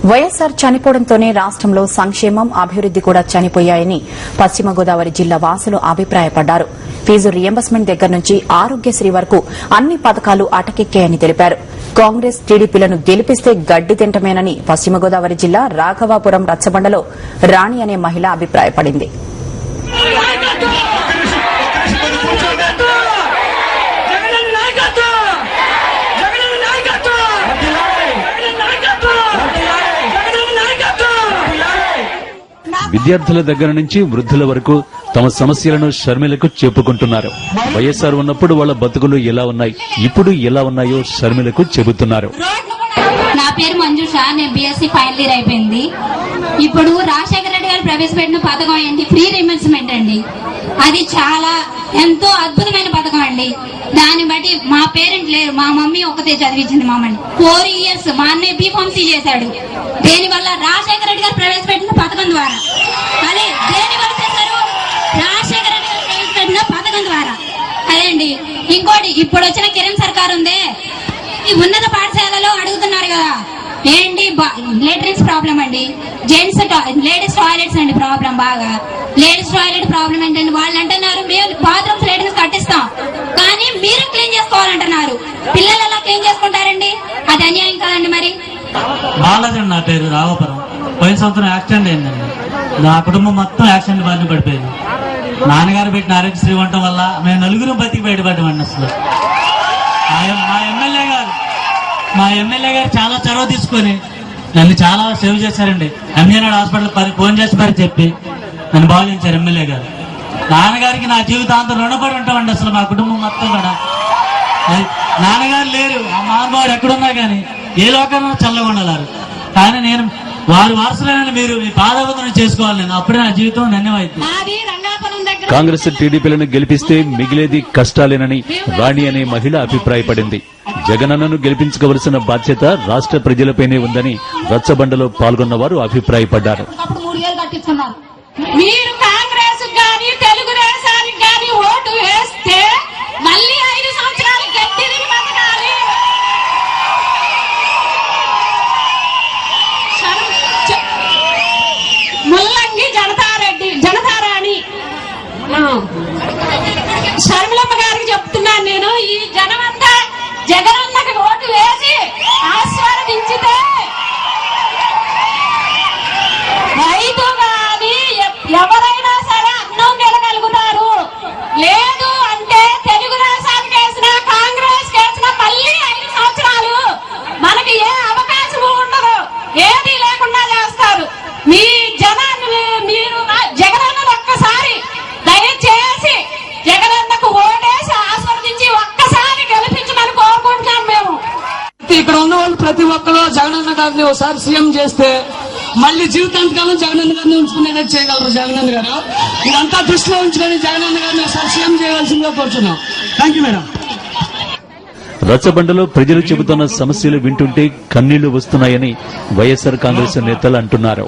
వైఎస్సార్ చనిపోవడంతోనే రాష్ట్రంలో సంక్షేమం అభివృద్ది కూడా చనిపోయాయని పశ్చిమ గోదావరి జిల్లా వాసులు అభిప్రాయపడ్డారు. ఫీజు రియంబర్స్మెంట్ దగ్గర నుంచి ఆరోగ్యశ్రీ వరకు అన్ని పథకాలు అటకెక్కాయని తెలిపారు. కాంగ్రెస్ టీడీపీలను గెలిపిస్తే గడ్డి తింటమేనని పశ్చిమ గోదావరి జిల్లా రాఘవాపురం రచ్చబండలో రాణి అనే మహిళ అభిప్రాయపడింది. విద్యార్థుల దగ్గర నుంచి వృద్ధుల వరకు తమ సమస్యలను షర్మిలకు చెప్పుకుంటున్నారు. వైఎస్ఆర్ ఉన్నప్పుడు వాళ్ళ బతుకులు ఎలా ఉన్నాయి, ఇప్పుడు ఎలా ఉన్నాయో షర్మిలకు చెబుతున్నారు. నా పేరు మంజుష, నేను బీఎస్సీ ఫైనల్ ఇయర్ అయిపోయింది. ఇప్పుడు రాజశేఖర రెడ్డి గారు ప్రవేశపెట్టిన పథకం ఏంటి? ఫ్రీ రియంబర్స్మెంట్ అండి. అది చాలా ఎంతో అద్భుతమైన పథకం అండి. దాన్ని బట్టి మా పేరెంట్ లేరు, మా మమ్మీ ఒకతే చదివించింది మమ్మల్ని. 4 years మా అన్నయ్య బీఫార్మసీ చేశాడు. దేనివల్ల? రాజశేఖర రెడ్డి గారు ప్రవేశపెట్టిన పథకం ద్వారా. అదే దేనివల్ల చేశారు? రాజశేఖర రెడ్డి గారు ప్రవేశపెట్టిన పథకం ద్వారా. అదేండి. ఇంకోటి, ఇప్పుడు వచ్చిన కిరణ్ సర్కార్ ఉందే, ఈ ఉన్నత పాఠశాలలో అడుగుతున్నారు కదా, ఏంటి లేటరీస్ ప్రాబ్లం అండి, జెంట్స్ లేడీస్ టాయిలెట్స్ అండి ప్రాబ్లం. బాగా లేడీస్ టాయిలెట్ ప్రాబ్లం ఏంటండి? వాళ్ళు అంటున్నారు మేము బాత్రూమ్స్ లేటరీస్ కట్టిస్తాం, కానీ మీరు క్లీన్ చేసుకోవాలంటున్నారు. పిల్లలు ఎలా క్లీన్ చేసుకుంటారండి? అది అన్యాయం కాదండి. మరి బాలాజీ నా పేరు, రాఘవపురం. పోయిన సంవత్సరం యాక్సిడెంట్ అయిందండి. నా కుటుంబం మొత్తం యాక్సిడెంట్ బారిన పడిపోయింది. నాన్నగారు పెట్టిన ఆరోగ్యశ్రీ ఉండటం వల్ల మేము నలుగురు బతికి బయటపడ్డామండి. అసలు మా ఎమ్మెల్యే గారు చాలా చొరవ తీసుకొని నన్ను చాలా సేవ్ చేశారండి. ఎంజీనాడు హాస్పిటల్ ఫోన్ చేసి మరి చెప్పి నన్ను బాగు చేశారు ఎమ్మెల్యే గారు. నాన్నగారికి నా జీవితాంతం రుణపడి ఉంటామండి. అసలు మా కుటుంబం మొత్తం కూడా. నాన్నగారు లేరు, ఆ మహానుభావుడు ఎక్కడున్నా కానీ ఏ లోకంలో చల్లగా ఉండలేరు. కానీ నేను వారి వారసులైన మీరు మీ పాదవందనం చేసుకోవాలి. నేను అప్పుడే నా జీవితం ధన్యమైంది. కాంగ్రెస్ టీడీపీలను గెలిపిస్తే మిగిలేది కష్టాలేనని రాణి అనే మహిళ అభిప్రాయపడింది. జగనన్నను గెలిపించుకోవలసిన బాధ్యత రాష్ట్ర ప్రజలపైనే ఉందని రచ్చబండలో పాల్గొన్నవారు అభిప్రాయపడ్డారు. మీరు కాంగ్రెస్ గాని తెలుగుదేశానికి గాని ఓటు వేస్తే మళ్ళీ 5 సంవత్సరాలు గట్టి బతకాలి. ముల్లంగి జనతారాణి షర్మిలమ్మ గారికి చెప్తున్నాను నేను, ఈ జనమంతా జగనన్నకి ఓటు వేసి ఆశీర్వదించితే రైతు గాని ఎవరైనా సరే అన్నం తినగలుగుతారు. లేదు అంటే తెలుగుదేశానికి వేసిన కాంగ్రెస్ వేసిన మళ్ళీ 5 సంవత్సరాలు మనకి ఏ అవకాశం ఉండదు, ఏది లేకుండా చేస్తారు. మీ జనాన్ని మీరు జగనన్నను ఒక్కసారి దయచేసి జగనన్నకు ఓటేసి ఆస్వాదించి ఒక్కసారి గెలిపించమని కోరుకుంటున్నాం మేము. ఇక్కడ ఉన్న వాళ్ళు ప్రతి ఒక్కరు జగనన్న గారిని ఒకసారి సీఎం చేస్తే మళ్ళీ జీవితాంతకాలం జగనన్న గారిని ఉంచుకునేది చేయగలరు. జగనన్న గారు ఇదంతా దృష్టిలో ఉంచుకొని జగనన్న గారిని ఒకసారి సీఎం చేయవలసిందిగా కోరుతున్నాం. Thank you madam. రచ్చబండలో ప్రజలు చెబుతున్న సమస్యలు వింటుంటే కన్నీళ్లు వస్తున్నాయని వైఎస్సార్ కాంగ్రెస్ నేతలు అంటున్నారు.